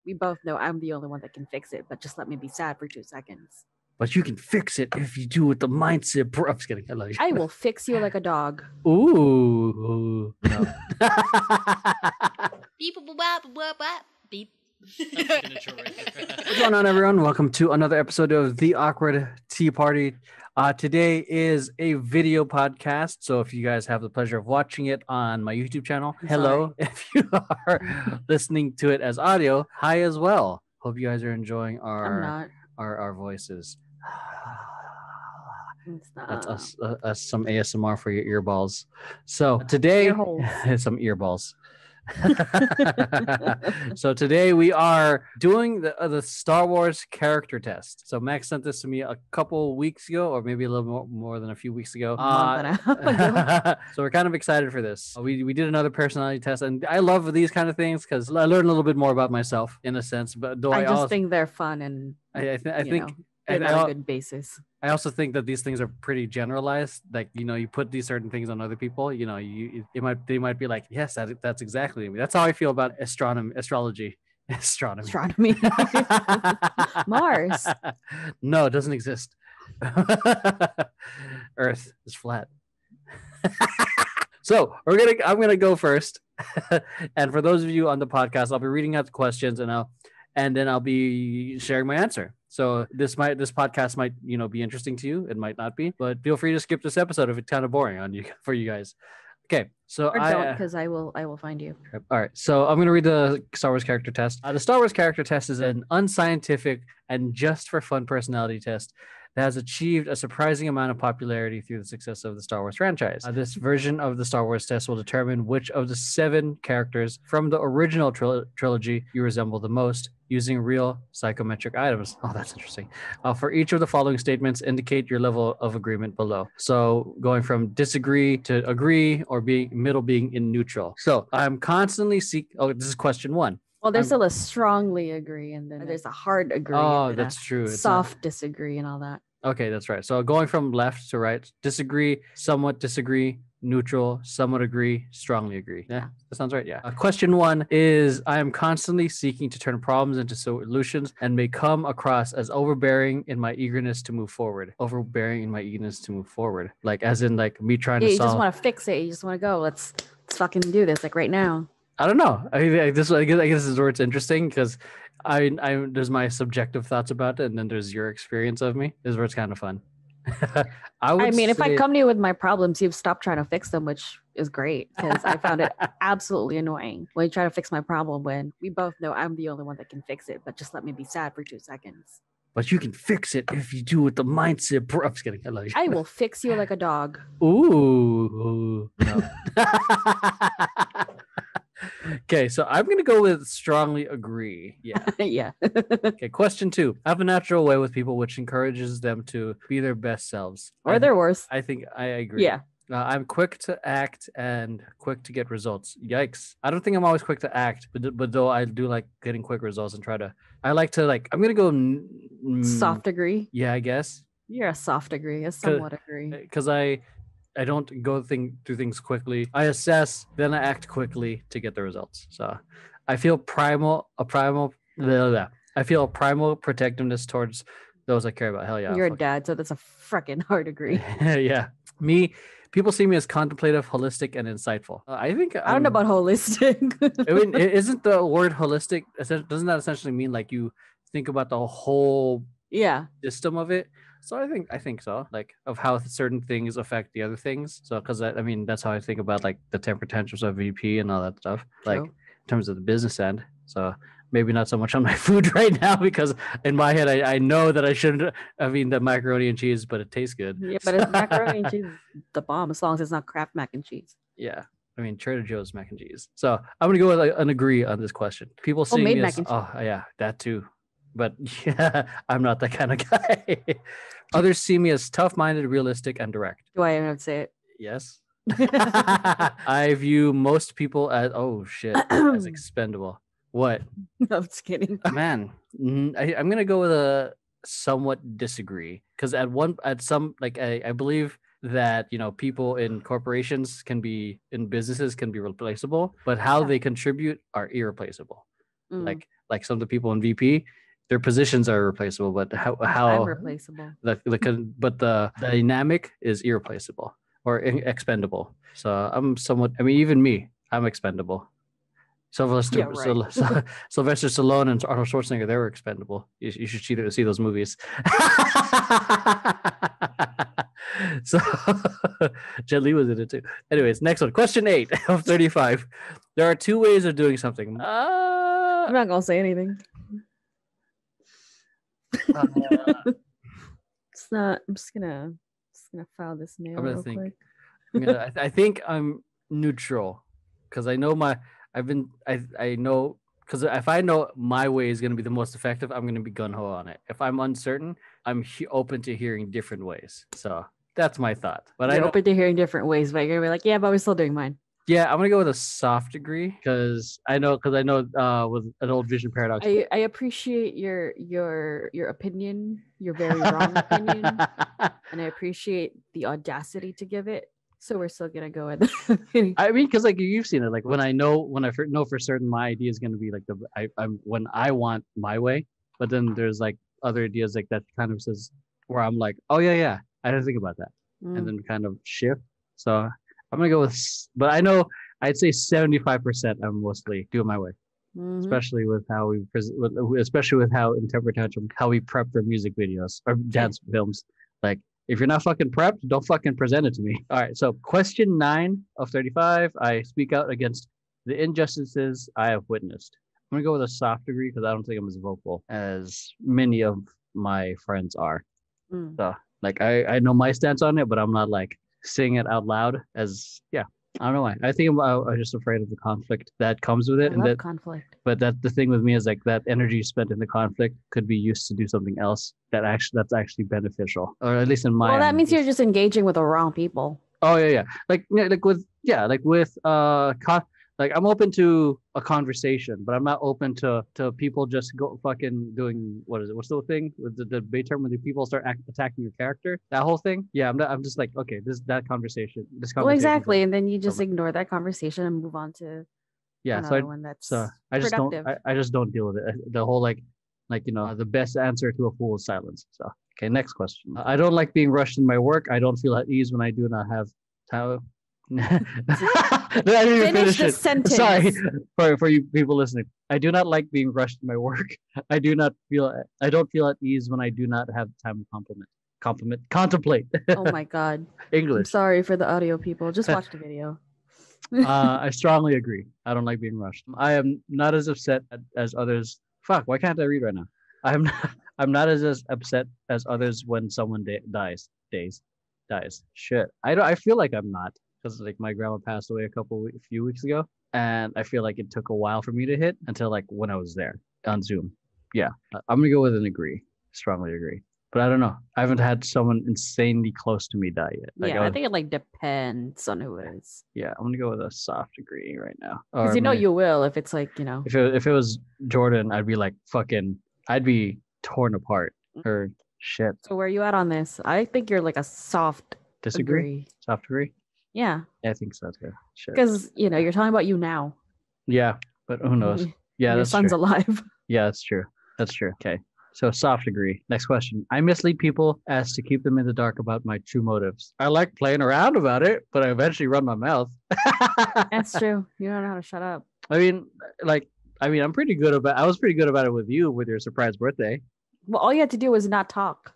We both know I'm the only one that can fix it, but just let me be sad for 2 seconds. But you can fix it if you do it the mindset. I'm just kidding. I love you. I will fix you like a dog. Ooh. No. Beep, boop, bop, bop, bop, beep. What's going on, everyone? Welcome to another episode of The Awkward Tea Party. Today is a video podcast, so if you guys have the pleasure of watching it on my YouTube channel, hello. If you are listening to it as audio, hi as well. Hope you guys are enjoying our voices. That's us some ASMR for your earballs. So today, some earballs. So today we are doing the Star Wars character test. So Max sent this to me a couple weeks ago, or maybe a little more than a few weeks ago. So we're kind of excited for this. We did another personality test, and I love these kind of things because I learn a little bit more about myself in a sense. But though I just think they're fun, and I think they're not a good basis. I also think that these things are pretty generalized. Like, you put these certain things on other people, they might be like, yes, that's exactly me. That's how I feel about astrology. Astronomy. Mars. No, it doesn't exist. Earth is flat. So I'm gonna go first. And for those of you on the podcast, I'll be reading out the questions and then I'll be sharing my answer. So this podcast might, be interesting to you. It might not be, but feel free to skip this episode if it's kind of boring for you guys. Okay, so because I will find you. All right, so I'm gonna read the Star Wars character test. The Star Wars character test is an unscientific and just for fun personality test that has achieved a surprising amount of popularity through the success of the Star Wars franchise. This version of the Star Wars test will determine which of the 7 characters from the original trilogy you resemble the most, using real psychometric items. Oh, that's interesting. For each of the following statements, indicate your level of agreement below. So going from disagree to agree, or being in neutral. So I'm constantly this is question 1. Well, there's still a strongly agree, and then there's a hard agree. Oh, that's true. Soft disagree and all that. Okay, that's right. So going from left to right, disagree, somewhat disagree, neutral, somewhat agree, strongly agree. Yeah, that sounds right. Yeah. Question 1 is, I am constantly seeking to turn problems into solutions and may come across as overbearing in my eagerness to move forward. Like, as in, like, me trying to solve. You just want to fix it. You just want to go. Let's fucking do this, like right now. I don't know. I guess this is where it's interesting, because I there's my subjective thoughts about it, and then there's your experience of me. This is where it's kind of fun. If I come to you with my problems, you've stopped trying to fix them, which is great, because I found it absolutely annoying when you try to fix my problem when we both know I'm the only one that can fix it, but just let me be sad for 2 seconds. But you can fix it if you do it the mindset. I'm just kidding. I love you. I will fix you like a dog. Ooh. No. Okay, so I'm going to go with strongly agree. Yeah. Yeah. Okay, question 2. I have a natural way with people which encourages them to be their best selves. Or their worst. I think I agree. Yeah. I'm quick to act and quick to get results. Yikes. I don't think I'm always quick to act, but though I do like getting quick results and I'm going to go... soft agree? Yeah, I guess. You're a soft agree, a somewhat agree. Because I don't go through things quickly. I assess, then I act quickly to get the results. So I feel primal protectiveness towards those I care about. Hell yeah. You're a dad, so that's a freaking hard agree. Yeah. People see me as contemplative, holistic, and insightful. I don't know about holistic. I mean, isn't the word holistic, doesn't that essentially mean like you think about the whole system of it? So I think so, like, of how certain things affect the other things. So because that's how I think about like the temper tantrums of VP and all that stuff, like in terms of the business end. So maybe not so much on my food right now, because in my head I know that I shouldn't. The macaroni and cheese, but it tastes good. Yeah, but it's macaroni and cheese, the bomb, as long as it's not Kraft mac and cheese. Yeah. Trader Joe's mac and cheese. So I'm gonna go with an agree on this question. People see me as, yeah, that too. But yeah, I'm not that kind of guy. Others see me as tough-minded, realistic, and direct. Do I even have to say it? Yes. I view most people as expendable. What? No, I'm just kidding. Man, I'm gonna go with a somewhat disagree, because I believe that people in corporations in businesses can be replaceable, but how they contribute are irreplaceable. like some of the people in VP, their positions are replaceable, but how I'm replaceable. The dynamic is irreplaceable or expendable. So I'm somewhat. I mean, even me, I'm expendable. Sylvester Stallone and Arnold Schwarzenegger, they were expendable. You should see those movies. So Jet Li was in it too. Anyways, next one. Question 8 of 35. There are 2 ways of doing something. I'm not gonna say anything. It's not. I'm just gonna file this nail real quick. I think I'm neutral because I know I know because if I know my way is going to be the most effective, I'm going to be gung-ho on it. If I'm uncertain, I'm open to hearing different ways. So that's my thought. But I'm open to hearing different ways, but you're going to be like, yeah, but we're still doing mine. Yeah, I'm going to go with a soft degree because I know with an old vision paradox. I appreciate your opinion, your very wrong opinion, and I appreciate the audacity to give it. So we're still gonna go with. I mean, because like you've seen it, like when I know for certain my idea is gonna be like I'm when I want my way, but then there's like other ideas like that kind of says where I'm like, oh yeah, I didn't think about that, and then kind of shift. So I'm gonna go with, but I know I'd say 75% I'm mostly doing my way, especially with how especially with how in Temper Tantrum how we prep for music videos or dance films, like. If you're not fucking prepped, don't fucking present it to me. All right, so question 9 of 35. I speak out against the injustices I have witnessed. I'm going to go with a soft degree because I don't think I'm as vocal as many of my friends are. So, like, I know my stance on it, but I'm not, like, saying it out loud as, yeah. I don't know why. I think I'm just afraid of the conflict that comes with it. I love conflict. But the thing with me is like that energy spent in the conflict could be used to do something else that's actually beneficial, or at least in my. Well, that means you're just engaging with the wrong people. Oh yeah. Like I'm open to a conversation, but I'm not open to people just go fucking doing what's the thing with the debate term when the people start attacking your character, that whole thing. Yeah, I'm just like, okay, this conversation. Well, exactly, and then you just ignore that conversation and move on to another one that's productive. I just don't deal with it. The whole like the best answer to a fool is silence. So okay, next question. I don't like being rushed in my work. I don't feel at ease when I do not have time. I didn't even finish the sentence. Sorry for you people listening. I do not like being rushed in my work. I don't feel at ease when I do not have time to contemplate. Oh my god. English. I'm sorry for the audio people. Just watch the video. I strongly agree. I don't like being rushed. I am not as upset as others. Fuck, why can't I read right now? I'm not as upset as others when someone dies. Shit. I feel like I'm not. Because like my grandma passed away a few weeks ago, and I feel like it took a while for me to hit until like when I was there on Zoom. Yeah, I'm gonna go with an agree, strongly agree. But I don't know. I haven't had someone insanely close to me die yet. Like, I think it like depends on who it is. Yeah, I'm gonna go with a soft agree right now. Because you will if it's like If it was Jordan, I'd be like I'd be torn apart or shit. So where are you at on this? I think you're like a soft disagree. Soft agree. Yeah. I think so too. Because you're talking about you now. Yeah, but who knows? Yeah, your son's alive. Yeah, that's true. Okay. So soft agree. Next question. I mislead people as to keep them in the dark about my true motives. I like playing around about it, but I eventually run my mouth. That's true. You don't know how to shut up. I mean, I'm pretty good about. I was pretty good about it with you with your surprise birthday. Well, all you had to do was not talk.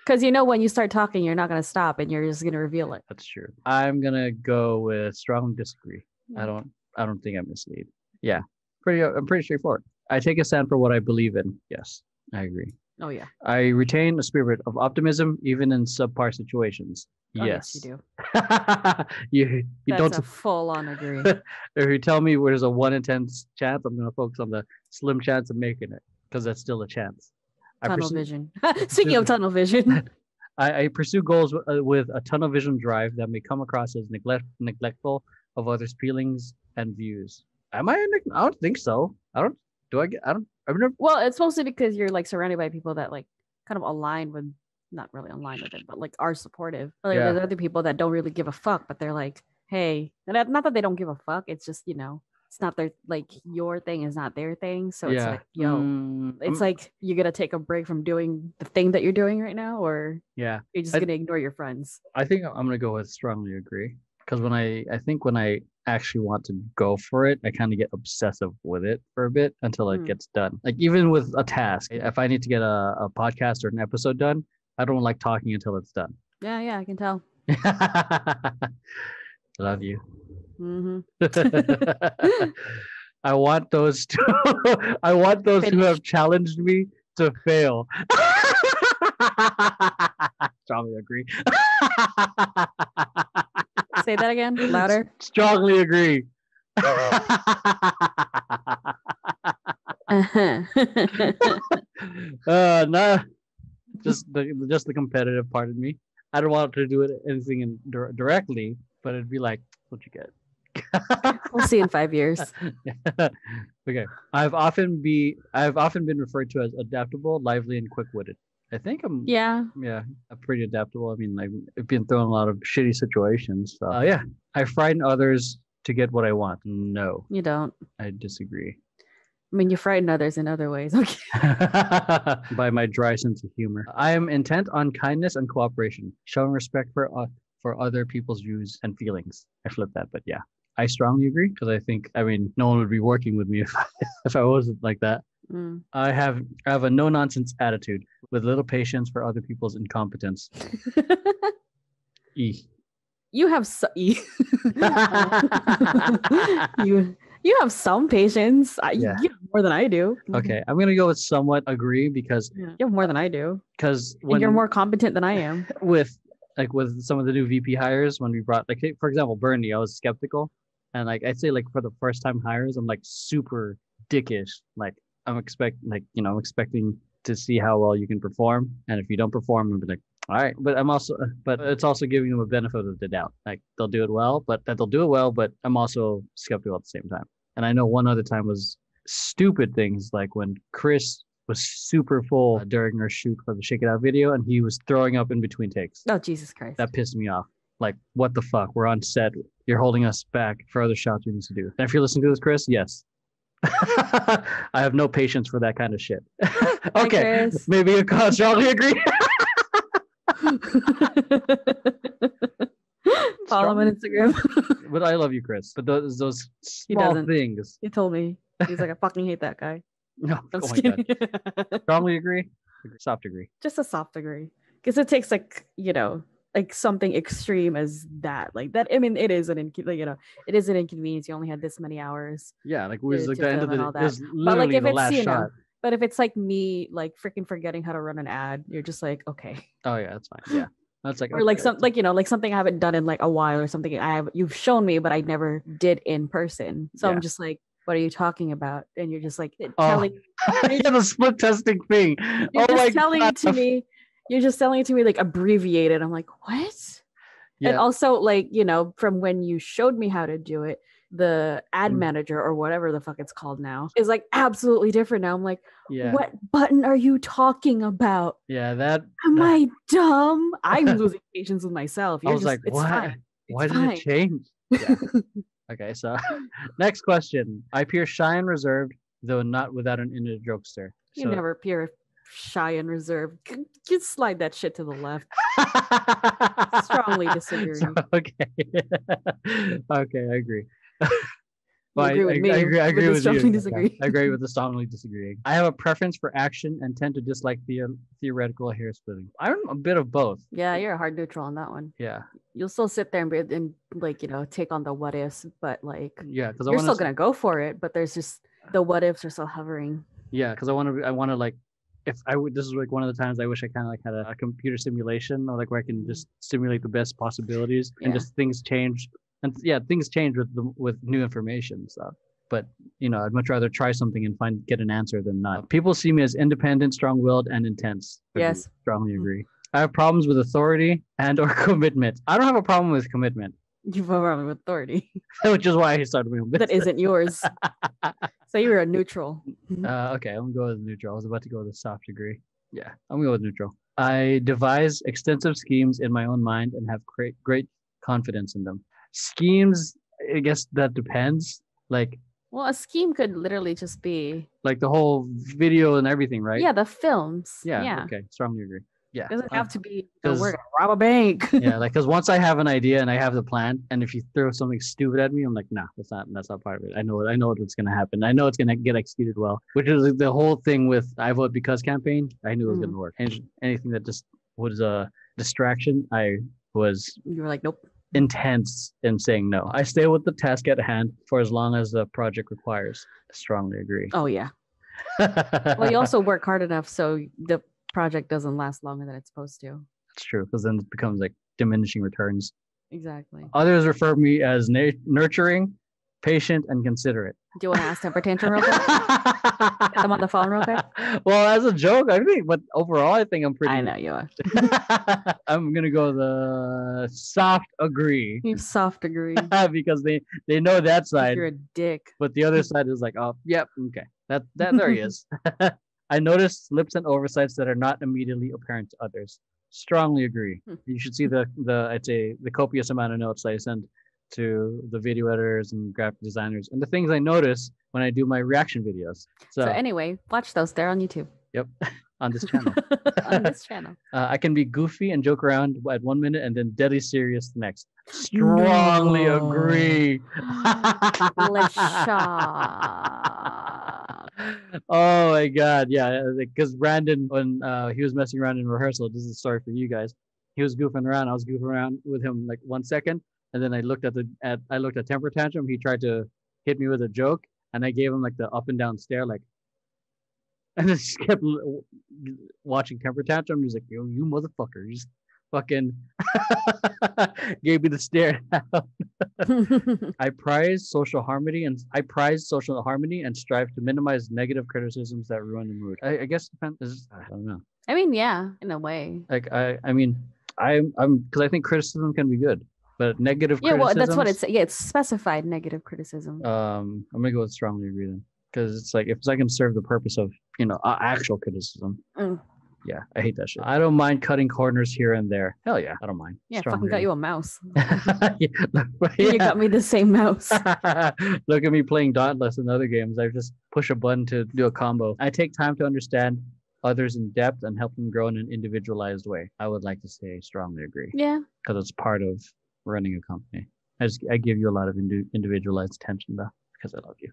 Because when you start talking, you're not going to stop, and you're just going to reveal it. That's true. I'm gonna go with strong disagree. I don't think I mislead. Yeah, I'm pretty straightforward. I take a stand for what I believe in. Yes, I agree. Oh yeah. I retain a spirit of optimism even in subpar situations. Oh, yes, you do. you That's don't a full-on agree. If you tell me there's a 1 in 10 chance, I'm gonna focus on the slim chance of making it because that's still a chance. Tunnel vision. Speaking of tunnel vision, I pursue goals with a tunnel vision drive that may come across as neglectful of others' feelings and views. Am I? I don't think so. I've never. Well, it's mostly because you're like surrounded by people that like kind of align with, not really align with it, but like are supportive. Like there's other people that don't really give a fuck, but they're like, hey, and not that they don't give a fuck. It's just it's not their like your thing is not their thing. So it's Yeah. like, yo, it's like you gotta take a break from doing the thing that you're doing right now, or Yeah. you're just gonna ignore your friends. I think I'm gonna go with strongly agree. Because when I think when I actually want to go for it, I kind of get obsessive with it for a bit until it gets done. Like even with a task, if I need to get a podcast or an episode done, I don't like talking until it's done. Yeah, I can tell. Love you. Mm-hmm. I want those who have challenged me to fail. Strongly agree. Say that again, louder. Strongly agree. No, just the competitive part of me. I don't want to do anything directly, but it'd be like, what you get. We'll see in 5 years. Okay. I've often been referred to as adaptable, lively, and quick-witted. I think I'm pretty adaptable. I mean, I've been thrown in a lot of shitty situations. So I frighten others to get what I want. No, you don't. I disagree. I mean, you frighten others in other ways. Okay. By my dry sense of humor. I am intent on kindness and cooperation, showing respect for other people's views and feelings. I flipped that, but yeah. I strongly agree because I think, no one would be working with me if I wasn't like that. I have a no-nonsense attitude with little patience for other people's incompetence. You have you have some patience. You have more than I do. Okay, I'm gonna go with somewhat agree because you have more than I do. Because you're more competent than I am. With some of the new VP hires, when we brought for example Bernie, I was skeptical, and I'd say for the first time hires, I'm super dickish. I'm expecting to see how well you can perform, and if you don't perform, I'll be like, all right. But it's also giving them a benefit of the doubt. They'll do it well, but I'm also skeptical at the same time. And I know one other time was stupid things, like when Chris was super full during our shoot for the Shake It Out video, and he was throwing up in between takes. Oh, Jesus Christ. That pissed me off. What the fuck? We're on set. You're holding us back for other shots we need to do. And if you're listening to this, Chris, yes. I have no patience for that kind of shit. Okay, maybe you can strongly agree. Follow him on Instagram. But I love you, Chris. But those small things. He told me. He's like, I fucking hate that guy. No, oh my God. Strongly agree. Soft agree. Just a soft agree, because it takes something extreme as that. That. I mean, it is an it is an inconvenience. You only had this many hours. Yeah, it was the end of the. But if it's last shot. But if it's me, freaking forgetting how to run an ad, you're just like, okay. Oh yeah, that's fine. Yeah, that's or something I haven't done in a while, or something you've shown me, but I never did in person. So I'm just like, what are you talking about? And you're just telling. The split testing thing. You're just telling it to me. You're just telling it to me abbreviated. I'm like, what? Yeah. And also from when you showed me how to do it, the ad manager or whatever the fuck it's called now is absolutely different now. I'm like, what button are you talking about? Yeah, am I dumb? I'm losing patience with myself. I was like, what? Fine. Why did it change? Yeah. Okay, so next question. I appear shy and reserved, though not without an inner jokester. You never appear shy and reserved. Just slide that shit to the left. Strongly disagree. Okay. Okay, I agree. I agree with me. I agree with you. Disagree. I agree with the strongly disagreeing. I have a preference for action and tend to dislike theoretical hair splitting. I'm a bit of both. Yeah, you're a hard neutral on that one. Yeah. You'll still sit there and take on the what ifs, but because you're still gonna go for it. But there's just the what ifs are still hovering. Yeah, because I want to if I would, this is one of the times I wish I kind of had a computer simulation, or where I can just simulate the best possibilities and just things change. And things change with new information stuff. But I'd much rather try something and get an answer than not. People see me as independent, strong-willed, and intense. Yes, strongly agree. I have problems with authority and/or commitment. I don't have a problem with commitment. You have a problem with authority, which is why I started my own business. That isn't yours. So you were a neutral. Okay, I'm gonna go with neutral. I was about to go with a soft degree. Yeah, I'm gonna go with neutral. I devise extensive schemes in my own mind and have great confidence in them. Schemes, I guess that depends. Well, a scheme could literally just be like the whole video and everything, right? Yeah, the films. Yeah. Okay. Strongly agree. Yeah. It doesn't have to be we're gonna rob a bank. Yeah, like because once I have an idea and I have the plan, and if you throw something stupid at me, I'm like, nah, that's not part of it. I know what's gonna happen. I know it's gonna get executed well. Which is the whole thing with I Vote Because campaign. I knew it was gonna work. And anything that just was a distraction, You were like, nope. Intense in saying no. I stay with the task at hand for as long as the project requires. I strongly agree. Oh yeah. Well, you also work hard enough so the project doesn't last longer than it's supposed to. That's true, because then it becomes like diminishing returns. Exactly. Others refer me as nurturing, patient, and considerate. Do you want to ask Temper Tantrum real quick? Get them on the phone real quick? Well, as a joke, I think, but overall, I think I'm pretty. I know you are. I'm gonna go the soft agree. You soft agree. Because they know that side. You're a dick. But the other side is like, oh, yep, okay, that there he is. I noticed slips and oversights that are not immediately apparent to others. Strongly agree. You should see the I'd say the copious amount of notes I send to the video editors and graphic designers and the things I notice when I do my reaction videos. So anyway, watch those. They're on YouTube. Yep, on this channel. On this channel. I can be goofy and joke around at 1 minute and then deadly serious the next. Strongly agree. Let's shop. Oh my God, yeah, because Brandon, when he was messing around in rehearsal, this is a story for you guys. He was goofing around. I was goofing around with him like 1 second, and then I looked at Temper Tantrum. He tried to hit me with a joke, and I gave him like the up and down stare, like, and then just kept watching Temper Tantrum. He's like, "Yo, you motherfucker!" He just fucking gave me the stare. I prize social harmony and strive to minimize negative criticisms that ruin the mood. I guess I don't know. I mean, yeah, in a way. Like I'm because I think criticism can be good, but negative. Yeah, well, that's what it's. Yeah, it's specified negative criticism. I'm gonna go with strongly agree then, because it's like if I can serve the purpose of actual criticism. Yeah, I hate that shit. I don't mind cutting corners here and there. Hell yeah, I don't mind. Yeah, fucking got you a mouse. Yeah. You got me the same mouse. Look at me playing Dauntless and other games. I just push a button to do a combo. I take time to understand others in depth and help them grow in an individualized way. I would like to say strongly agree. Yeah. Because it's part of running a company. I give you a lot of individualized attention though, because I love you.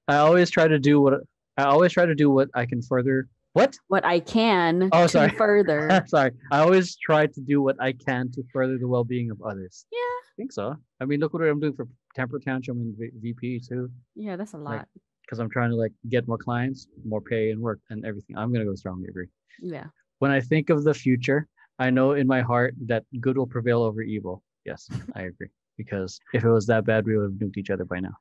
I always try to do what I can further. What I can. Oh, sorry. Further. Sorry. I always try to do what I can to further the well-being of others. Yeah. I think so. I mean, look what I'm doing for Temper Tantrum and VP too. Yeah, that's a lot. Because I'm trying to get more clients, more pay and work and everything. I'm gonna go strongly agree. Yeah. When I think of the future, I know in my heart that good will prevail over evil. Yes, I agree. Because if it was that bad, we would have nuked each other by now.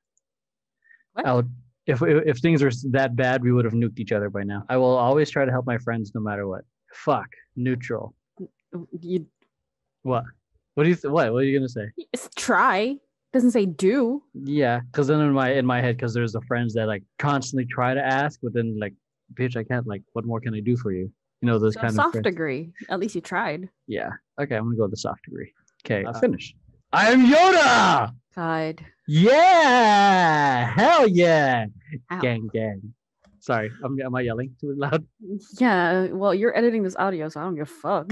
What? If things were that bad, we would have nuked each other by now. I will always try to help my friends no matter what. Fuck. Neutral. What? What are you gonna say? Try. Doesn't say do. Yeah, because then in my head, because there's the friends that constantly try to ask, but then bitch, I can't. What more can I do for you? Those kind of soft degree. At least you tried. Yeah. Okay, I'm gonna go with the soft degree. Okay, finish. I'm Yoda! God. Yeah! Hell yeah! Ow. Gang. Sorry, am I yelling too loud? Yeah, well, you're editing this audio, so I don't give a fuck.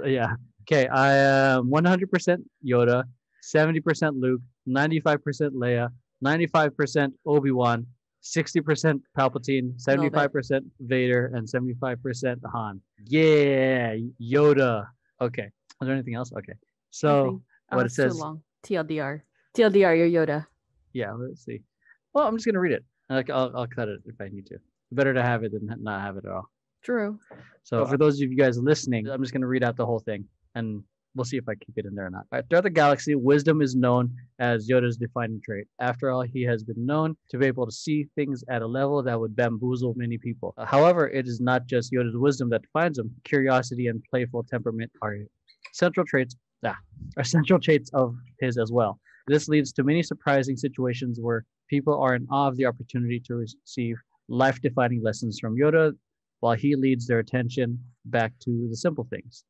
Yeah. Okay, I am 100% Yoda, 70% Luke, 95% Leia, 95% Obi-Wan, 60% Palpatine, 75% Vader, and 75% Han. Yeah, Yoda. Okay. Is there anything else? Okay. So... What it says. Too long. TLDR, you're Yoda. Yeah, let's see. Well, I'm just gonna read it. I'll cut it if I need to. Better to have it than not have it at all. True. So for those of you guys listening, I'm just gonna read out the whole thing, and we'll see if I keep it in there or not. All right, throughout the galaxy, wisdom is known as Yoda's defining trait. After all, he has been known to be able to see things at a level that would bamboozle many people. However, it is not just Yoda's wisdom that defines him. Curiosity and playful temperament are central traits of his as well. This leads to many surprising situations where people are in awe of the opportunity to receive life-defining lessons from Yoda, while he leads their attention back to the simple things.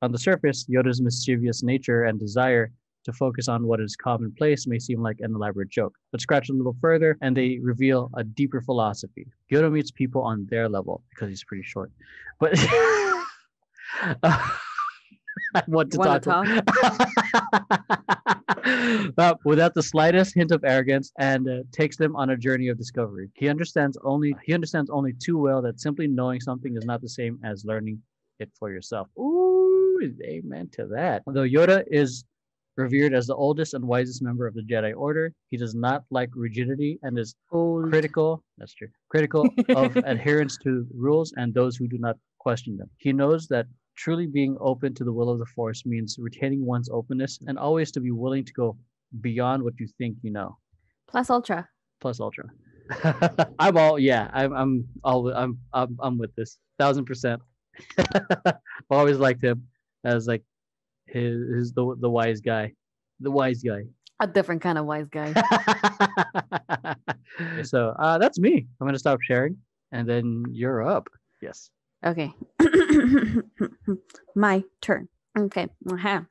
On the surface, Yoda's mischievous nature and desire To focus on what is commonplace may seem like an elaborate joke, but scratch a little further and they reveal a deeper philosophy. Yoda meets people on their level because he's pretty short. But I want to talk. Without the slightest hint of arrogance, and takes them on a journey of discovery. He understands only too well that simply knowing something is not the same as learning it for yourself. Ooh, amen to that. Though Yoda is revered as the oldest and wisest member of the Jedi Order, he does not like rigidity and is critical. That's true. Critical of adherence to rules and those who do not question them. He knows that truly being open to the will of the Force means retaining one's openness and always to be willing to go beyond what you think you know. Plus ultra. I'm with this 1,000%. I've always liked him as like the wise guy. A different kind of wise guy. So that's me. I'm gonna stop sharing, and then you're up. Yes. Okay. My turn. Okay. Uh-huh.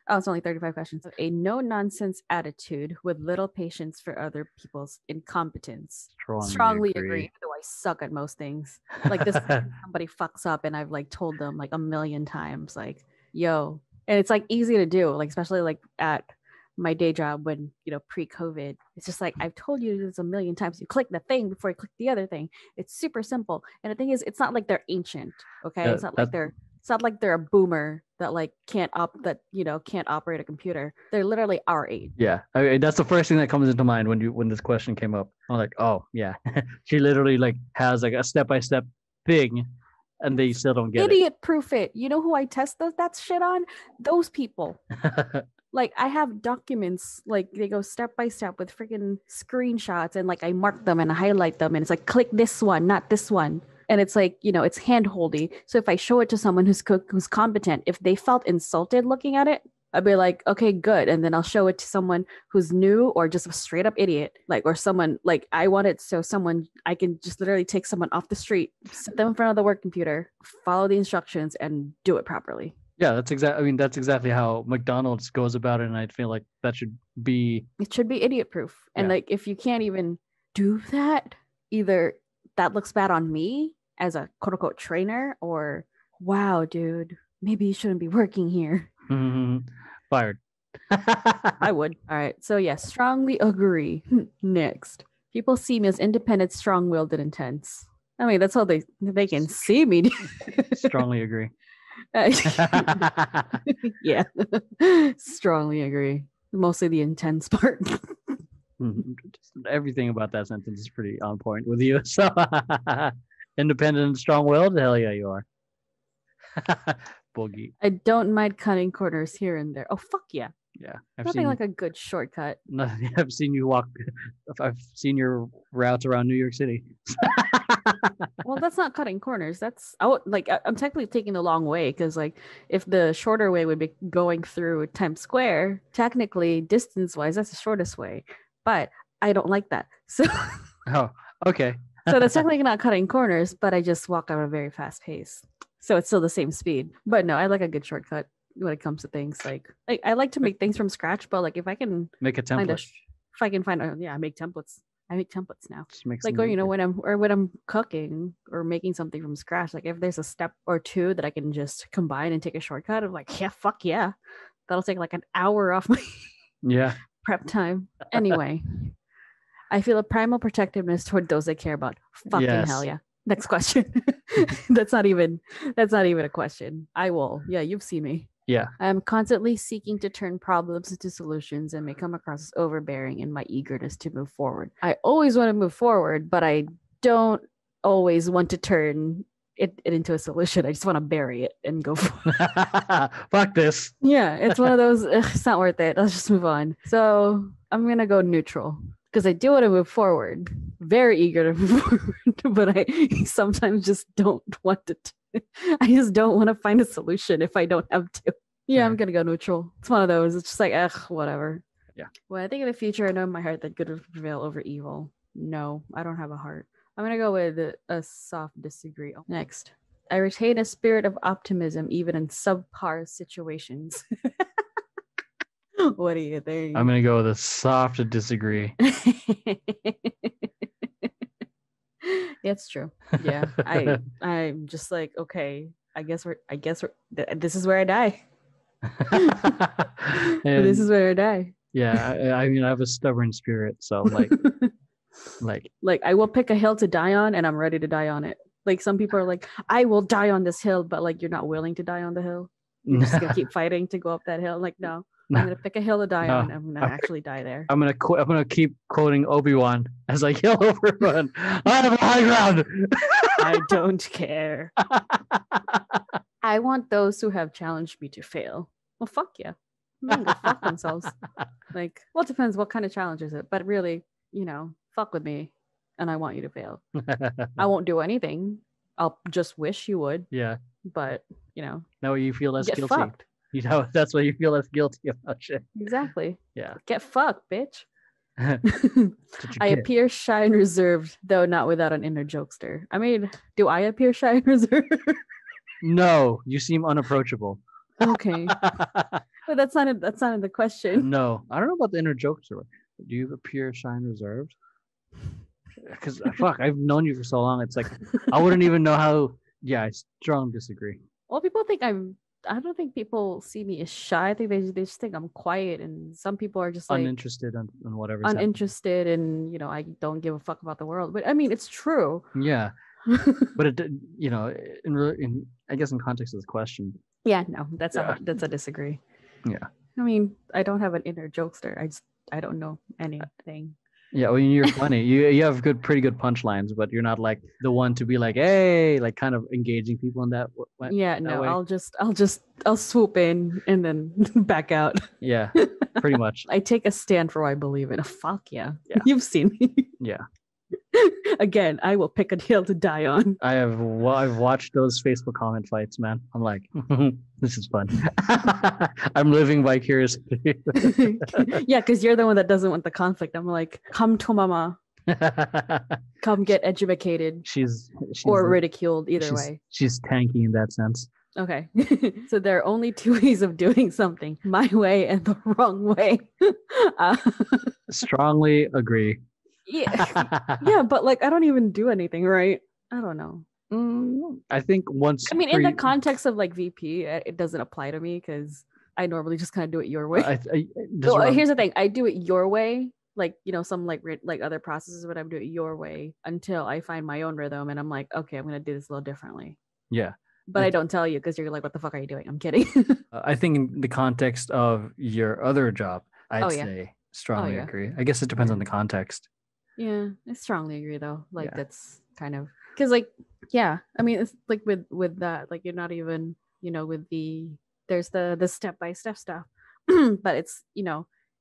Oh, it's only 35 questions. A no-nonsense attitude with little patience for other people's incompetence. Strongly agree. Though I suck at most things. Like this, somebody fucks up, and I've like told them like a million times, like, "Yo," and it's like easy to do, like especially like at my day job when, you know, pre-COVID. It's just like, I've told you this a million times. You click the thing before you click the other thing. It's super simple. And the thing is, it's not like they're ancient. Okay. It's not like they're a boomer that like can't operate a computer. They're literally our age. Yeah. I mean, that's the first thing that comes into mind when this question came up. I'm like, oh yeah. She literally like has like a step-by-step thing and they still don't get it. Idiot proof it. You know who I test that shit on? Those people. Like I have documents, like they go step by step with freaking screenshots, and like I mark them and highlight them, and it's like click this one, not this one, and it's like, you know, it's hand-holdy. So if I show it to someone who's competent, if they felt insulted looking at it, I'd be like, okay, good, and then I'll show it to someone who's new or just a straight up idiot, like, or someone like I want it so someone I can just literally take someone off the street, sit them in front of the work computer, follow the instructions, and do it properly. Yeah, that's exactly how McDonald's goes about it, and I feel like it should be idiot proof. And like if you can't even do that, either that looks bad on me as a quote unquote trainer, or wow, dude, maybe you shouldn't be working here. Fired. I would. All right. So yes, strongly agree. Next. People see me as independent, strong-willed, and intense. I mean, that's how they can see me. Strongly agree. Yeah. Strongly agree. Mostly the intense part. Everything about that sentence is pretty on point with you. So independent and strong-willed, hell yeah, you are. Boogie. I don't mind cutting corners here and there. Oh fuck yeah. Yeah. Nothing like a good shortcut. I've seen you walk. I've seen your routes around New York City. Well, that's not cutting corners. I'm technically taking the long way, because like if the shorter way would be going through Times Square, technically distance-wise, that's the shortest way. But I don't like that. So. Oh, okay. So that's technically not cutting corners, but I just walk at a very fast pace. So it's still the same speed. But no, I like a good shortcut when it comes to things. Like I like to make things from scratch, but like if I can make a template, I make templates. I make templates now. Like, or you know, when I'm cooking or making something from scratch, like if there's a step or two that I can just combine and take a shortcut, I'm like, yeah, fuck yeah, that'll take like an hour off my prep time. Anyway, I feel a primal protectiveness toward those I care about. Fucking hell yeah. Next question. That's not even a question. I will. Yeah, you've seen me. Yeah. I'm constantly seeking to turn problems into solutions and may come across as overbearing in my eagerness to move forward. I always want to move forward, but I don't always want to turn it into a solution. I just want to bury it and go forward. Fuck this. Yeah, it's one of those, it's not worth it. Let's just move on. So I'm going to go neutral. Because I do want to move forward, very eager to move forward, but I sometimes just don't want to. I just don't want to find a solution if I don't have to. Yeah, I'm going to go neutral. It's one of those. It's just like, whatever. Yeah. When I think of the future, I know in my heart that good will prevail over evil. No, I don't have a heart. I'm going to go with a soft disagree. Next. I retain a spirit of optimism even in subpar situations. What do you think? I'm gonna go with a soft disagree. It's true. Yeah. I'm just like, okay, I guess we're this is where I die. This is where I die. Yeah, I mean I have a stubborn spirit, so like like I will pick a hill to die on and I'm ready to die on it. Like some people are like, I will die on this hill, but like you're not willing to die on the hill. You're just gonna keep fighting to go up that hill. Like, no, I'm gonna pick a hill to die on. I'm gonna actually die there. I'm gonna keep quoting Obi-Wan as I kill everyone. I have a high ground. I don't care. I want those who have challenged me to fail. Well, fuck yeah. Go fuck themselves. Like, well, it depends what kind of challenge is it. But really, fuck with me, and I want you to fail. I won't do anything. I'll just wish you would. Yeah. But now you feel less get guilty. Fucked. That's why you feel less guilty about shit. Exactly. Yeah. Get fucked, bitch. I appear shy and reserved, though not without an inner jokester. I mean, do I appear shy and reserved? No, you seem unapproachable. Okay. But that's not the question. No, I don't know about the inner jokester. Do you appear shy and reserved? Because fuck, I've known you for so long. It's like I wouldn't even know how. Yeah, I strongly disagree. Well, people think I don't think people see me as shy. I think they just think I'm quiet, and some people are just like uninterested in whatever. Uninterested, and I don't give a fuck about the world. But I mean, it's true. Yeah, but it in I guess in context of the question. Yeah, no, that's a disagree. Yeah, I mean, I don't have an inner jokester. I don't know anything. Yeah, well, you're funny. You have pretty good punchlines, but you're not like the one to be like, hey, like kind of engaging people in that way. Yeah, no, way. I'll swoop in and then back out. Yeah, pretty much. I take a stand for what I believe in. Fuck yeah. You've seen me. Yeah. Again, I will pick a hill to die on. I've watched those Facebook comment fights, man. I'm like, this is fun. I'm living vicariously. Yeah, because you're the one that doesn't want the conflict. I'm like, come to mama. Come get educated. She's or ridiculed, either way. She's tanky in that sense. Okay. So there are only two ways of doing something: my way and the wrong way. Strongly agree. Yeah, but like I don't even do anything right. I don't know. I think once. I mean, in the context of like VP, it doesn't apply to me because I normally just kind of do it your way. Here's the thing: I do it your way. Like some like other processes, but I do it your way until I find my own rhythm, and I'm like, okay, I'm gonna do this a little differently. Yeah. But I don't tell you because you're like, what the fuck are you doing? I'm kidding. I think in the context of your other job, I'd say strongly agree. I guess it depends on the context. Yeah, I strongly agree though. Like that's kind of because like, yeah, I mean, it's like with that, like you're not even, with there's the step-by-step stuff, but it's,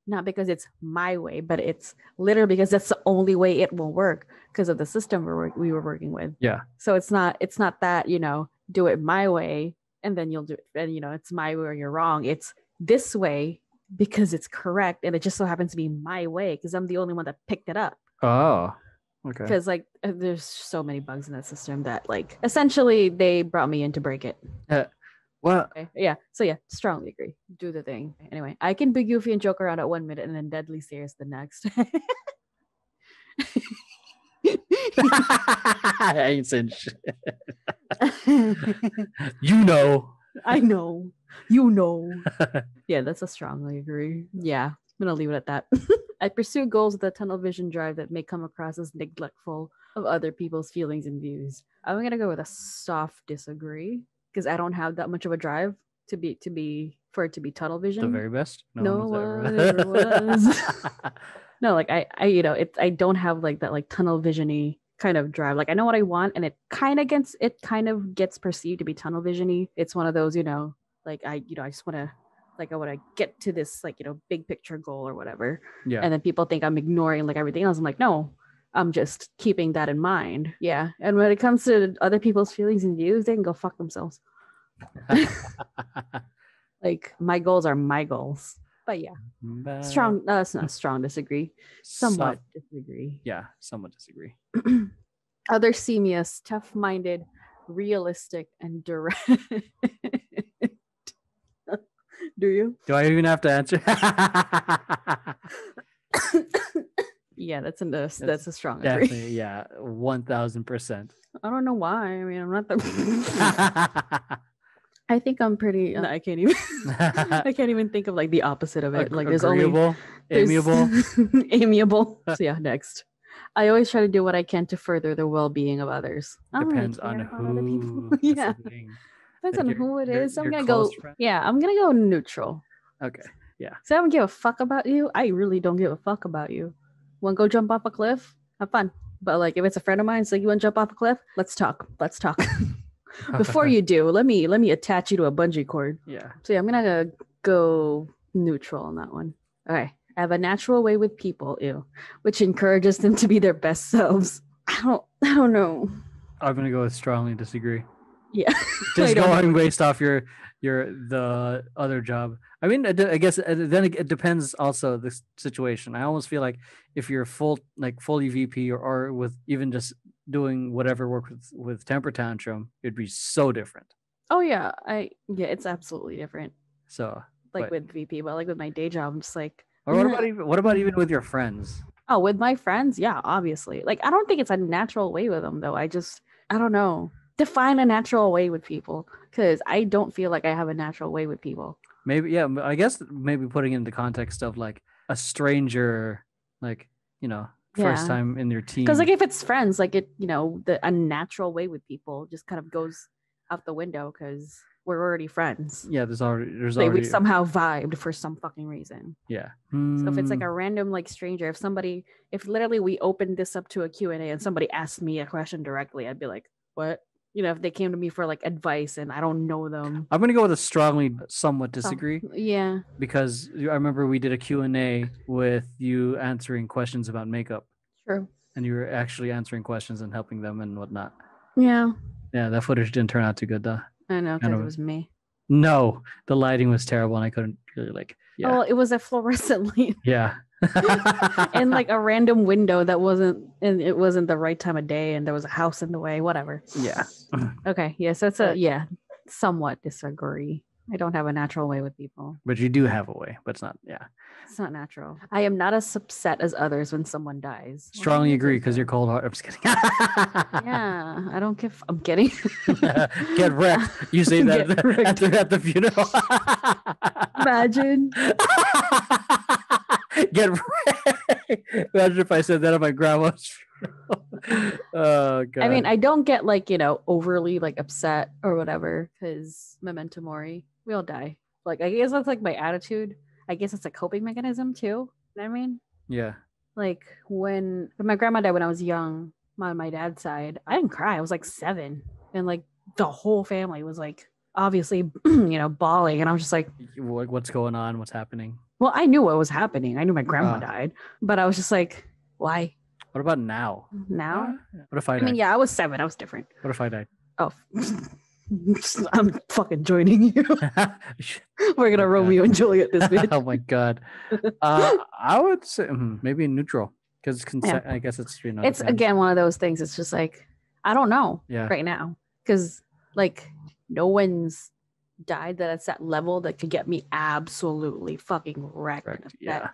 not because it's my way, but it's literally because that's the only way it will work because of the system we were working with. Yeah. So it's not that, do it my way and then you'll do it and, it's my way or you're wrong. It's this way because it's correct. And it just so happens to be my way because I'm the only one that picked it up. Oh, okay. Because like there's so many bugs in that system that like essentially they brought me in to break it. Well, okay. Yeah. So yeah, strongly agree. Do the thing. Anyway, I can be goofy and joke around at 1 minute and then deadly serious the next. I ain't saying shit. I know. Yeah, that's a strongly agree. Yeah, I'm gonna leave it at that. I pursue goals with a tunnel vision drive that may come across as neglectful of other people's feelings and views. I'm gonna go with a soft disagree because I don't have that much of a drive to be for it to be tunnel vision. The very best? No one ever was. No, like I don't have like that like tunnel vision-y kind of drive. Like I know what I want and it kind of gets perceived to be tunnel vision-y. It's one of those, like I just want to like I want to get to this like big picture goal or whatever. Yeah. And then people think I'm ignoring like everything else. I'm like, no, I'm just keeping that in mind. Yeah. And when it comes to other people's feelings and views, they can go fuck themselves. Like my goals are my goals. But yeah, strong. No, that's not strong. Disagree. Somewhat disagree. Yeah, somewhat disagree. Others see me as tough-minded, realistic, and direct. Do you? Do I even have to answer? Yeah, that's a strong definitely, agree. yeah, 1000%. I don't know why. I mean, I'm not the. I think I'm pretty. No, I can't even. I can't even think of like the opposite of it. Like there's agreeable, amiable, amiable. So yeah, next. I always try to do what I can to further the well-being of others. I don't depends really on care about other people. who. Yeah, That's the thing. depends Like on who it is. So I'm your gonna close go. friend? Yeah, I'm gonna go neutral. Okay, yeah. So I don't give a fuck about you. I really don't give a fuck about you. Want to go jump off a cliff? Have fun. But like, if it's a friend of mine, so you want to jump off a cliff? Let's talk. Let's talk. Before you do, let me attach you to a bungee cord. Yeah. So yeah, I'm gonna go neutral on that one. Okay. I have a natural way with people, which encourages them to be their best selves. I don't know. I'm gonna go with strongly disagree. Yeah. Just going based off the other job. I mean, I guess then it depends also the situation. I almost feel like if you're fully VP or with even just doing whatever work with temper tantrum, it'd be so different. Oh yeah, it's absolutely different. So with VP, but like with my day job, I'm just like. Or what about even with your friends? Oh, with my friends, yeah, obviously. Like I don't think it's a natural way with them though. I don't know. Define a natural way with people, because I don't feel like I have a natural way with people. Maybe, yeah. I guess maybe putting it in the context of like a stranger, like first time in your team. Because like if it's friends, like a natural way with people just kind of goes out the window because we're already friends. Yeah, there's already we somehow vibed for some fucking reason. Yeah. So if it's like a random like stranger, if literally we opened this up to a Q&A and somebody asked me a question directly, I'd be like, what? If they came to me for like advice and I don't know them. I'm going to go with a strongly somewhat disagree. Yeah. Because I remember we did a Q&A with you answering questions about makeup. True. And you were actually answering questions and helping them and whatnot. Yeah. Yeah, that footage didn't turn out too good though. I know, because it was me. No, the lighting was terrible and I couldn't really Oh, it was a fluorescent light. Yeah. And like a random window that wasn't the right time of day and there was a house in the way, whatever. Yeah. Okay. Yeah. So it's somewhat disagree. I don't have a natural way with people. But you do have a way, but it's not, It's not natural. I am not as upset as others when someone dies. Strongly agree because you're cold hearted. I'm just kidding. Yeah, I don't give. I'm kidding. Get wrecked. You say that at the funeral. Imagine. Get wrecked. Imagine if I said that at my grandma's funeral. Oh god. I mean, I don't get like overly like upset or whatever because memento mori. We all die. Like I guess that's like my attitude. I guess it's a coping mechanism too. You know what I mean? Yeah. Like when my grandma died when I was young, on my dad's side, I didn't cry. I was like 7. And like the whole family was like obviously, bawling. And I was just like, what's going on? What's happening? Well, I knew what was happening. I knew my grandma died, but I was just like, why? What about now? Now? What if I died? I mean, yeah, I was 7. I was different. What if I died? Oh, I'm fucking joining you. We're gonna Romeo and Juliet this bitch. Oh my god. I would say maybe neutral because I guess it's it's again one of those things. It's just like I don't know right now because like no one's died that's that level that could get me absolutely fucking wrecked. Yeah.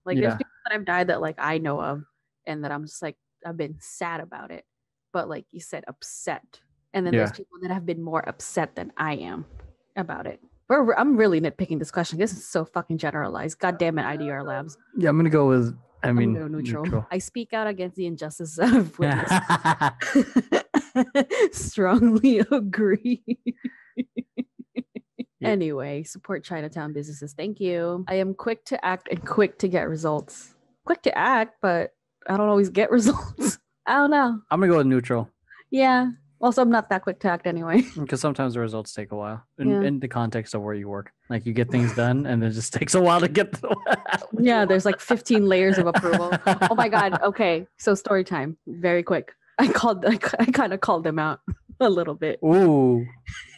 Like there's people that have died that like I know of and that I'm just like I've been sad about it, but like you said, upset. And then there's people that have been more upset than I am about it. I'm really nitpicking this question. This is so fucking generalized. God damn it, IDR Labs. Yeah, I'm gonna go with. Neutral. I speak out against the injustice of witness. Strongly agree. Anyway, support Chinatown businesses. Thank you. I am quick to act and quick to get results. Quick to act, but I don't always get results. I don't know. I'm gonna go with neutral. Yeah. Also, I'm not that quick to act anyway. Because sometimes the results take a while in the context of where you work. Like you get things done and it just takes a while to get them. Yeah, there's like 15 layers of approval. Oh my God. Okay. So story time. Very quick. I kind of called them out a little bit. Ooh.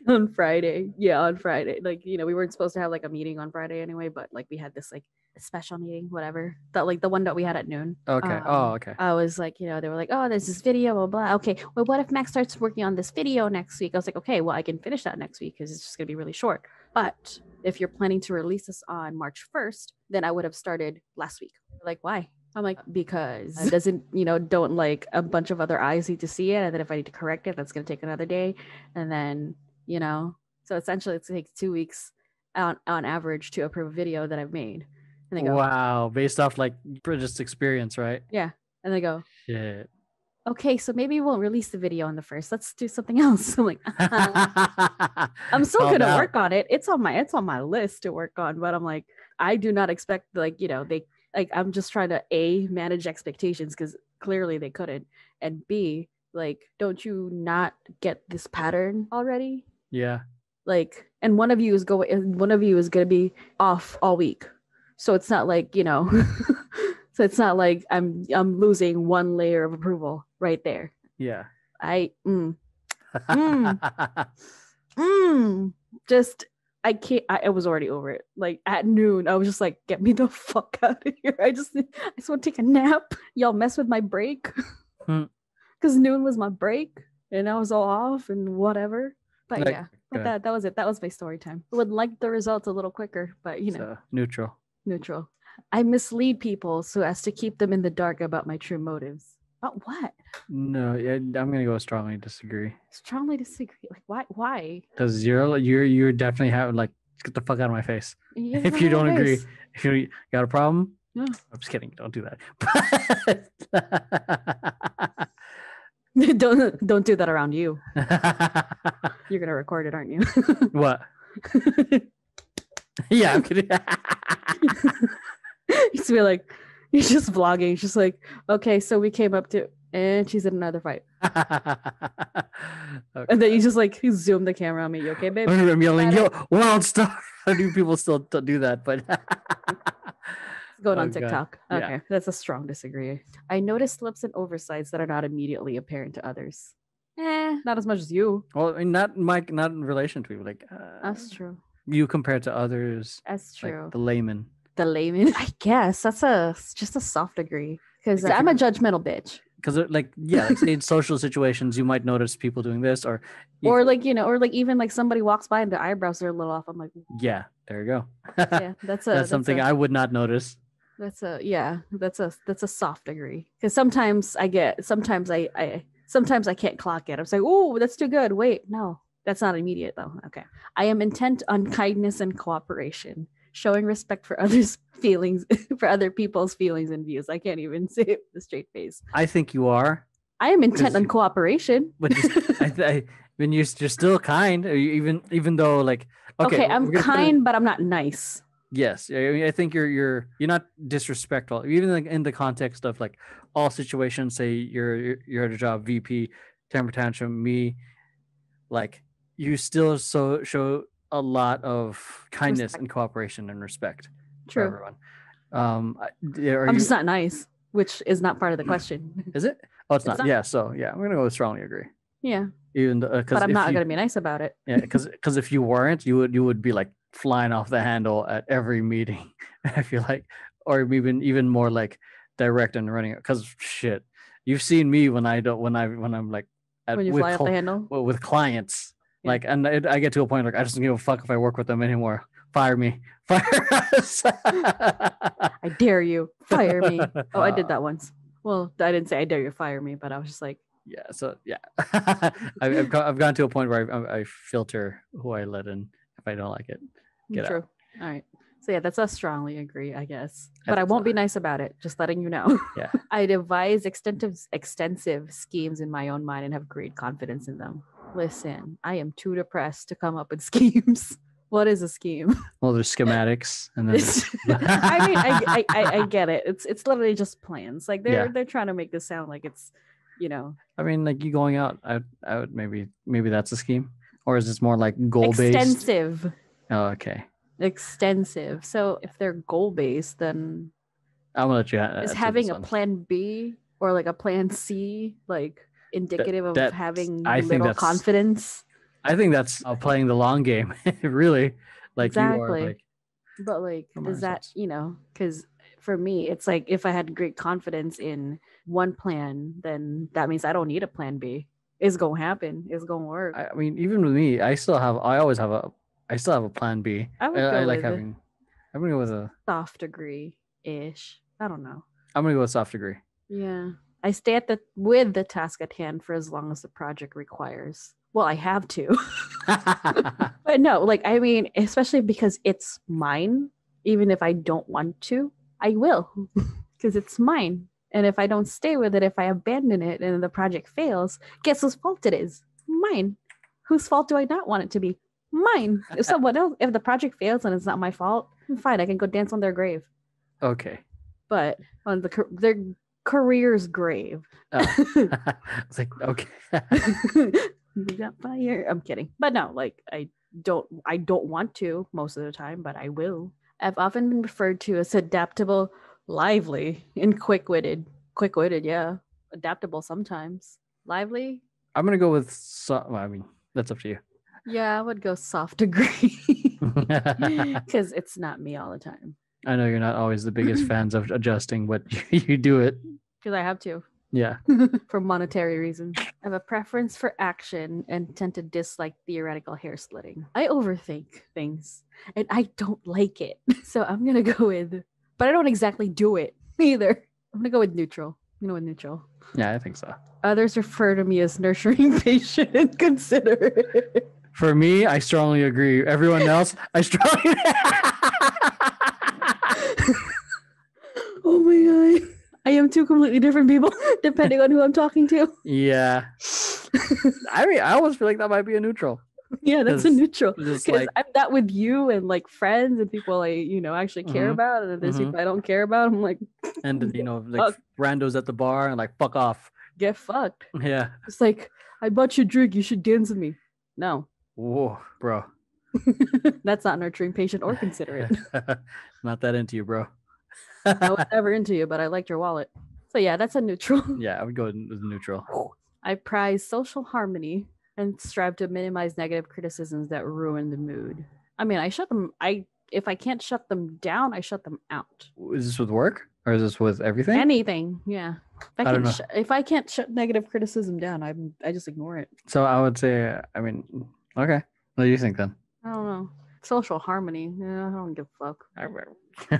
On Friday. Yeah, on Friday. Like, we weren't supposed to have like a meeting on Friday anyway, but like we had this like special meeting, whatever. That like the one that we had at noon. Okay. Okay. I was like, they were like, oh, there's this video, blah, blah. Okay. Well, what if Max starts working on this video next week? I was like, okay, well, I can finish that next week because it's just going to be really short. But if you're planning to release this on March 1st, then I would have started last week. Like, why? I'm like, because it doesn't, don't like a bunch of other eyes need to see it. And then if I need to correct it, that's going to take another day. And then, so essentially it takes 2 weeks on average to approve a video that I've made. And they go, wow, based off like just experience, right? Yeah. And they go, shit. Okay, so maybe we won't release the video on the 1st. Let's do something else. I'm like, I'm still going to work on it. It's on my list to work on, but I'm like, I do not expect I'm just trying to manage expectations because clearly they couldn't, and B, like, don't you not get this pattern already? Yeah. Like, and one of you is going to be off all week, so it's not like so it's not like I'm losing one layer of approval right there. Yeah. I can't. I was already over it. Like at noon, I was just like, "Get me the fuck out of here!" I just want to take a nap. Y'all mess with my break because noon was my break, and I was all off and whatever. But yeah, but that was it. That was my story time. I would like the results a little quicker, but neutral. I mislead people so as to keep them in the dark about my true motives. About what? No, I'm gonna go strongly disagree. Strongly disagree. Like why? Because you're definitely having like, get the fuck out of my face. If you don't agree, if you got a problem, no. I'm just kidding. Don't do that. Don't do that around you. You're gonna record it, aren't you? What? Yeah, I'm kidding. Just be like, you're just vlogging. It's just like, okay, so we came up to, and she's in another fight. Okay. And then you just like zoom the camera on me. You okay, babe? I'm yelling, yo, Wild Star. How do people still do that? But it's going on TikTok. God. Okay, that's a strong disagree. I noticed slips and oversights that are not immediately apparent to others. Not as much as you. Well, I mean, not in relation to you. Like, that's true. You compared to others. That's true. Like the layman. I guess that's just a soft degree because I'm a judgmental bitch. Because say in social situations you might notice people doing this or even like somebody walks by and their eyebrows are a little off. I'm like, yeah, there you go. Yeah, that's something I would not notice. That's a soft degree because sometimes I can't clock it. I'm like, oh, that's too good. Wait, no, that's not immediate though. Okay, I am intent on kindness and cooperation. Showing respect for others' feelings, for other people's feelings and views. I can't even say it with a straight face. I think you are. I am intent on cooperation. But when you're still kind, even though like okay, I'm kind, but I'm not nice. Yes, I mean, I think you're not disrespectful. Even like in the context of like all situations, say you're at a job, VP, temper tantrum, me, like you still show a lot of kindness and cooperation and respect. True. For everyone. I'm just not nice, which is not part of the question. Is it? Oh, it's not. Yeah. So yeah, I'm gonna go strongly agree. Yeah. Even but I'm not gonna be nice about it. Yeah, because if you weren't, you would be like flying off the handle at every meeting. I feel like, or even more like direct and running. Because shit, you've seen me when I'm like when you fly off the handle with clients. Like, and I get to a point like I just don't give a fuck if I work with them anymore. Fire me. Fire us. I dare you. Fire me. Oh, I did that once. Well, I didn't say I dare you fire me, but I was just like, yeah. So yeah, I've gone to a point where I filter who I let in. If I don't like it, get True. out. All right. So yeah, that's a strongly agree, I guess. But I won't be nice about it. Just letting you know. Yeah. I devise extensive schemes in my own mind and have great confidence in them. Listen, I am too depressed to come up with schemes. What is a scheme? Well, there's schematics, and then I mean, I get it. It's literally just plans. Like they're trying to make this sound like it's, I mean, like you going out. I would maybe that's a scheme, or is this more like goal based? Extensive. Oh, okay. Extensive. So if they're goal based, then I'm gonna let you. Is having a plan B or like a plan C like indicative of having little confidence? I think that's playing the long game. Really, like exactly. You are, like, but like, does that because for me, it's like if I had great confidence in one plan, then that means I don't need a plan B. It's gonna happen. It's gonna work. I mean, even with me, I always have I still have a plan B. I would go I like with having. I'm gonna go with a soft degree ish. I don't know. I'm gonna go with soft degree. Yeah. I stay with the task at hand for as long as the project requires. Well, I have to. But no, like, I mean, especially because it's mine, even if I don't want to, I will because it's mine. And if I don't stay with it, if I abandon it and the project fails, guess whose fault it is? Mine. Whose fault do I not want it to be? Mine. If the project fails and it's not my fault, fine, I can go dance on their grave. Okay. But on their career's grave. It's like, okay. We got fire. I'm kidding. But no, like, I don't want to most of the time, but I will. I've often been referred to as adaptable, lively, and quick-witted. Quick-witted, yeah. Adaptable sometimes. Lively? I'm gonna go with I mean, that's up to you. Yeah, I would go soft degree. Because it's not me all the time. I know you're not always the biggest fans of adjusting, but you do it. Because I have to. Yeah. For monetary reasons. I have a preference for action and tend to dislike theoretical hair splitting. I overthink things and I don't like it. So I'm going to go with, but I don't exactly do it either. I'm going to go with neutral. Yeah, I think so. Others refer to me as nurturing, patient, and considerate. For me, I strongly agree. Everyone else, I strongly. Oh my God. I am two completely different people, depending on who I'm talking to. Yeah. I mean, I almost feel like that might be a neutral. Yeah, that's a neutral. Because like, I'm not with you and like friends and people I, actually care about. And if there's people I don't care about, I'm like, and like randos at the bar and like, fuck off. Get fucked. Yeah. It's like, I bought you a drink. You should dance with me. No. Whoa, bro. That's not nurturing, patient, or considerate. Not that into you, bro. I was never into you, but I liked your wallet. So yeah, that's a neutral. Yeah, I would go with neutral. I prize social harmony and strive to minimize negative criticisms that ruin the mood. I mean, if I can't shut them down, I shut them out. Is this with work or is this with everything? Anything, yeah. If I can't shut negative criticism down, I just ignore it. So I would say, I mean, okay. What do you think then? I don't know. Social harmony. Yeah, I don't give a fuck.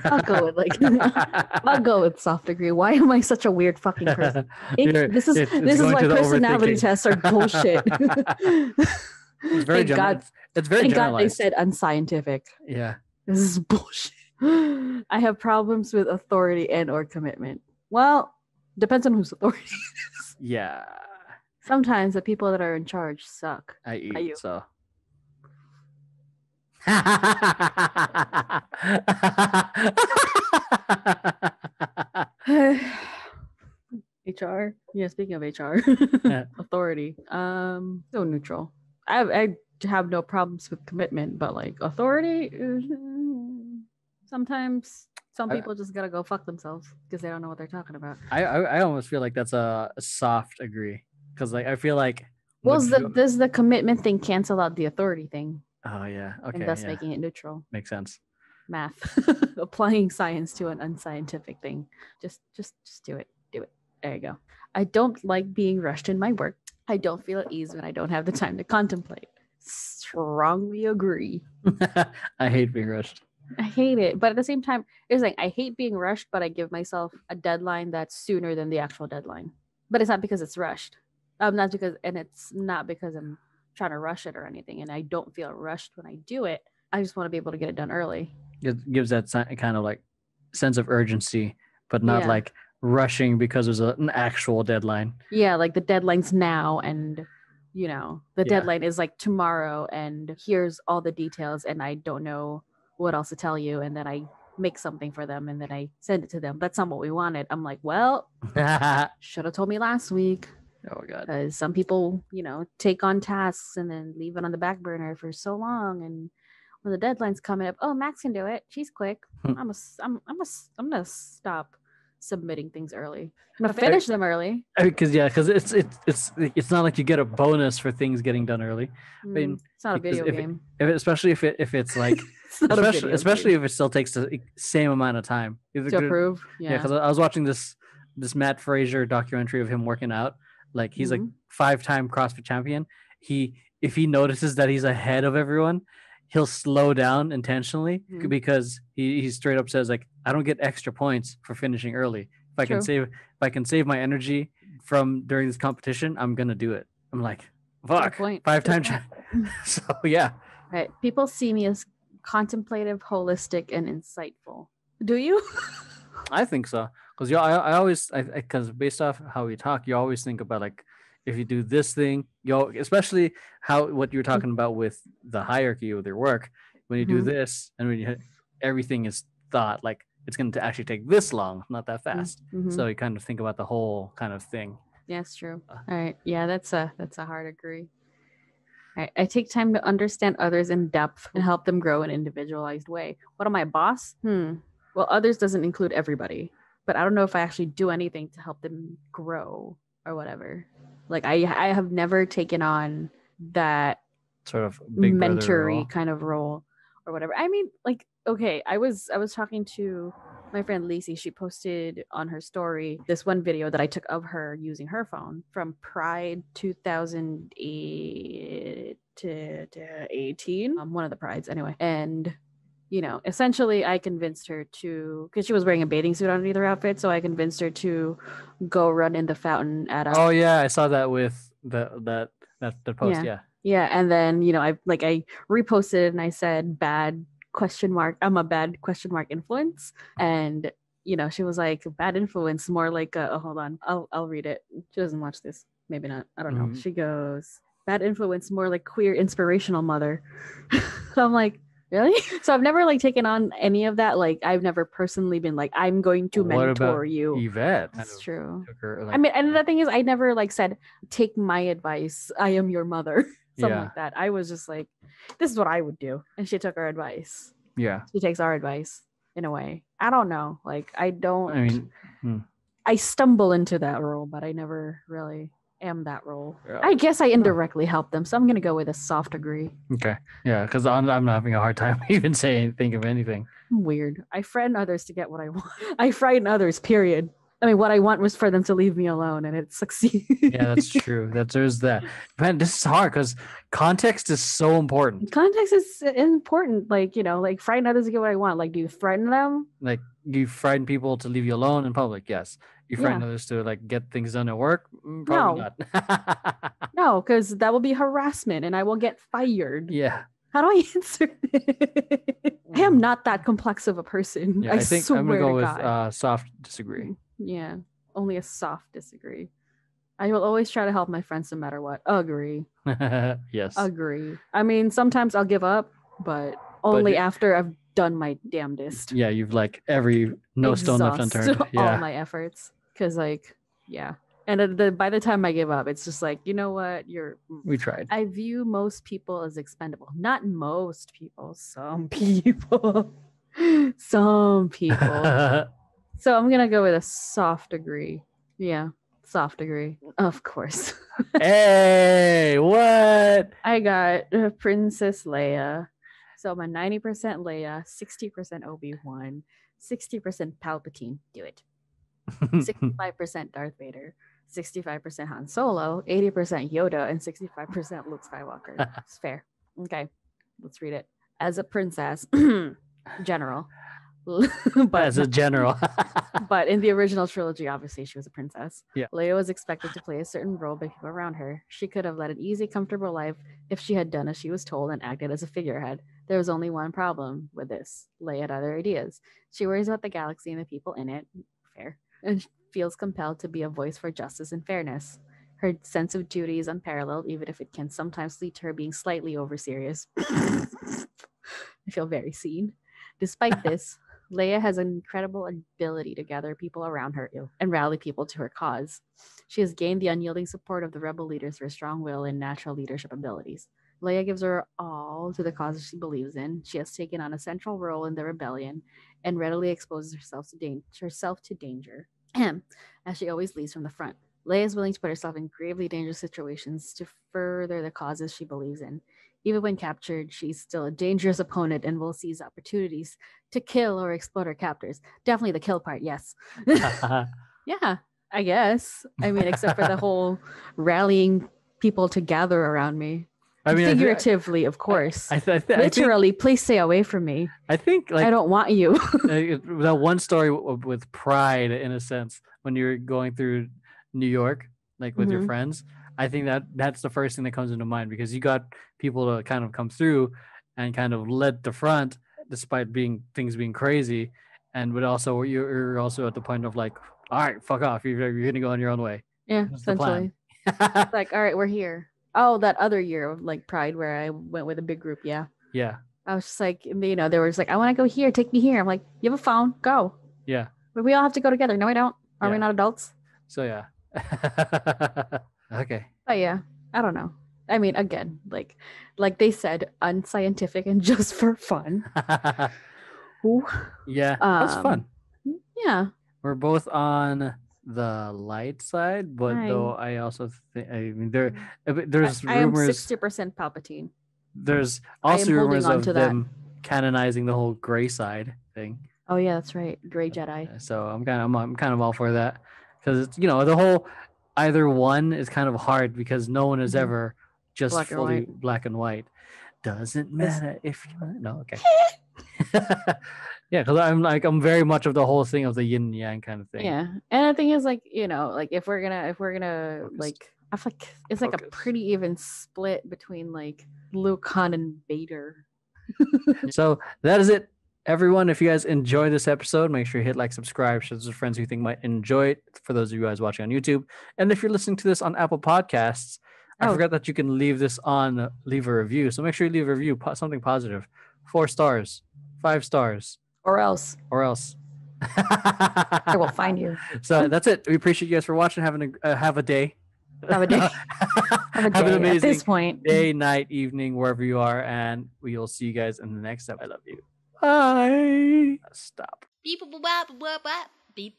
I'll go with soft degree. Why am I such a weird fucking person? This is why personality tests are bullshit. It's very general. It's very thank generalized. God they said unscientific. Yeah. This is bullshit. I have problems with authority and or commitment. Well, depends on whose authority it is. Yeah. Sometimes the people that are in charge suck. I eat, so. HR. Yeah, speaking of HR. Authority. So neutral. I have no problems with commitment, but like authority, sometimes some people just gotta go fuck themselves because they don't know what they're talking about. I almost feel like that's a soft agree because like I feel like does the commitment thing cancel out the authority thing? Oh yeah, okay, and thus making it neutral. Makes sense. Math, applying science to an unscientific thing. Just do it. There you go. I don't like being rushed in my work. I don't feel at ease when I don't have the time to contemplate. Strongly agree. I hate being rushed. I hate it, but at the same time, it's like I hate being rushed, but I give myself a deadline that's sooner than the actual deadline. But it's not because it's rushed. It's not because I'm trying to rush it or anything, and I don't feel rushed when I do it. I just want to be able to get it done early. It gives that kind of like sense of urgency, but not like rushing because there's an actual deadline. Yeah, like the deadline's now, and the deadline is like tomorrow, and here's all the details, and I don't know what else to tell you, and then I make something for them, and then I send it to them. That's not what we wanted. I'm like, well, should have told me last week. Oh God. Because some people, take on tasks and then leave it on the back burner for so long, and when the deadline's coming up, oh, Max can do it. She's quick. I'm gonna stop submitting things early. I'm gonna finish them early. Because it's not like you get a bonus for things getting done early. I mean, it's not a video game. Especially if it's like, especially if it still takes the same amount of time to approve. Yeah, because I was watching this Matt Fraser documentary of him working out. Like he's like 5-time CrossFit champion. If he notices that he's ahead of everyone, he'll slow down intentionally because he straight up says like, I don't get extra points for finishing early. If I can save my energy from during this competition, I'm gonna do it. I'm like, fuck, 5 times. So yeah. Right. People see me as contemplative, holistic, and insightful. Do you? I think so. Because I always, because based off how we talk, you always think about like, if you do this thing, especially what you're talking about with the hierarchy with your work, when you do this and when everything is thought like it's going to actually take this long, not that fast. So you kind of think about the whole kind of thing. Yeah, it's true. All right. Yeah, that's a hard agree. I take time to understand others in depth and help them grow in an individualized way. What am I, boss? Well, others doesn't include everybody, but I don't know if I actually do anything to help them grow or whatever. Like I have never taken on that sort of big mentory kind of role or whatever. I mean, like, okay, I was talking to my friend Lacey. She posted on her story this one video that I took of her using her phone from Pride 2008 to 18. One of the Prides anyway. And you know, essentially I convinced her to, because she was wearing a bathing suit underneath her outfit, so I convinced her to go run in the fountain at Oh yeah, I saw that with the post. Yeah, and then, you know, I reposted it and I said bad ? I'm a bad ? Influence. And you know, she was like, bad influence, more like hold on, I'll read it. She doesn't watch this, maybe not, I don't know. She goes, bad influence, more like queer inspirational mother. So I'm like, really? So I've never like taken on any of that. Like I've never personally been like, I'm going to mentor you. Yvette? That's true. Her, like, I mean, and the thing is, I never like said, take my advice, I am your mother. Something like that. I was just like, this is what I would do. And she took our advice. Yeah. She takes our advice in a way. I don't know. Like I don't, I I stumble into that role, but I never really am that role. Yeah. I guess I indirectly help them. So I'm going to go with a soft agree. Okay. Yeah. Because I'm having a hard time even think of anything. I'm weird. I frighten others to get what I want. I frighten others, period. I mean, what I want was for them to leave me alone, and it succeeds. Yeah, that's true. There's that. Man, this is hard because context is so important. Context is important. Like, you know, like frighten others to get what I want. Like, do you threaten them? Like, you frighten people to leave you alone in public? Yes. You frighten others to like get things done at work? Probably not. No, because that will be harassment, and I will get fired. Yeah. How do I answer this? I am not that complex of a person. Yeah, I think I'm gonna go with soft disagree. Yeah, only a soft disagree. I will always try to help my friends no matter what. Agree. Yes. Agree. I mean, sometimes I'll give up, but only after I've done my damnedest. Yeah, you've like no stone left unturned. Yeah. All my efforts. Because like, yeah. And by the time I give up, it's just like, you know what? We tried. I view most people as expendable. Not most people. Some people. Some people. So I'm going to go with a soft agree. Yeah. Soft agree. Of course. Hey, what? I got Princess Leia. So I'm a 90% Leia, 60% Obi-Wan, 60% Palpatine. Do it. 65% Darth Vader, 65% Han Solo, 80% Yoda, and 65% Luke Skywalker. It's fair. Okay, let's read it. As a princess, general. But as a general. But in the original trilogy, obviously, she was a princess. Yeah. Leia was expected to play a certain role by people around her. She could have led an easy, comfortable life if she had done as she was told and acted as a figurehead. There was only one problem with this. Leia had other ideas. She worries about the galaxy and the people in it. Fair. And feels compelled to be a voice for justice and fairness. Her sense of duty is unparalleled, even if it can sometimes lead to her being slightly overserious. I feel very seen. Despite this, Leia has an incredible ability to gather people around her and rally people to her cause. She has gained the unyielding support of the rebel leaders for her will and natural leadership abilities. Leia gives her all to the cause she believes in. She has taken on a central role in the rebellion and readily exposes herself to danger. As she always leads from the front. Leia is willing to put herself in gravely dangerous situations to further the causes she believes in. Even when captured, she's still a dangerous opponent and will seize opportunities to kill or explode her captors. Definitely the kill part, yes. Yeah, I guess. I mean, except for the whole rallying people to gather around me. I mean, figuratively, of course. Literally, please stay away from me. I think like I don't want you. That one story with Pride, in a sense, when you're going through New York, like with your friends, I think that's the first thing that comes into mind, because you got people to kind of come through and kind of led the front despite things being crazy, and but also you're also at the point of like, all right, fuck off, you're gonna go on your own way. Yeah, essentially. It's like, all right, we're here. Oh, that other year of like Pride where I went with a big group. Yeah. Yeah. I was just like, they were just like, I want to go here. Take me here. I'm like, you have a phone. Go. Yeah. But we all have to go together. No, we don't. Are we not adults? So, yeah. Okay. But yeah, I don't know. I mean, again, like they said, unscientific and just for fun. Ooh. Yeah. That's fun. Yeah. We're both on the light side, but though I also think, I mean, there's rumors. I am 60% Palpatine. There's also rumors of them canonizing the whole gray side thing. Oh yeah, that's right, gray Jedi. So I'm kind of all for that, because it's, the whole either one is kind of hard, because no one is ever just fully black and white. Doesn't matter if you no okay. Yeah, because I'm very much of the whole thing of the yin and yang kind of thing. Yeah, and the thing is, like, like if we're gonna like, I feel like it's like a pretty even split between like Luke, Han, and Vader. So that is it, everyone. If you guys enjoy this episode, make sure you hit like, subscribe, share this with friends who you think might enjoy it. For those of you guys watching on YouTube, and if you're listening to this on Apple Podcasts, I forgot that you can leave a review. So make sure you leave a review, something positive, 4 stars, 5 stars. Or else. I will find you. So that's it. We appreciate you guys for watching. Have a day. Have a day. Have an amazing at this point. Day, night, evening, wherever you are, and we will see you guys in the next episode. I love you. Bye. Stop. Beep. Beep.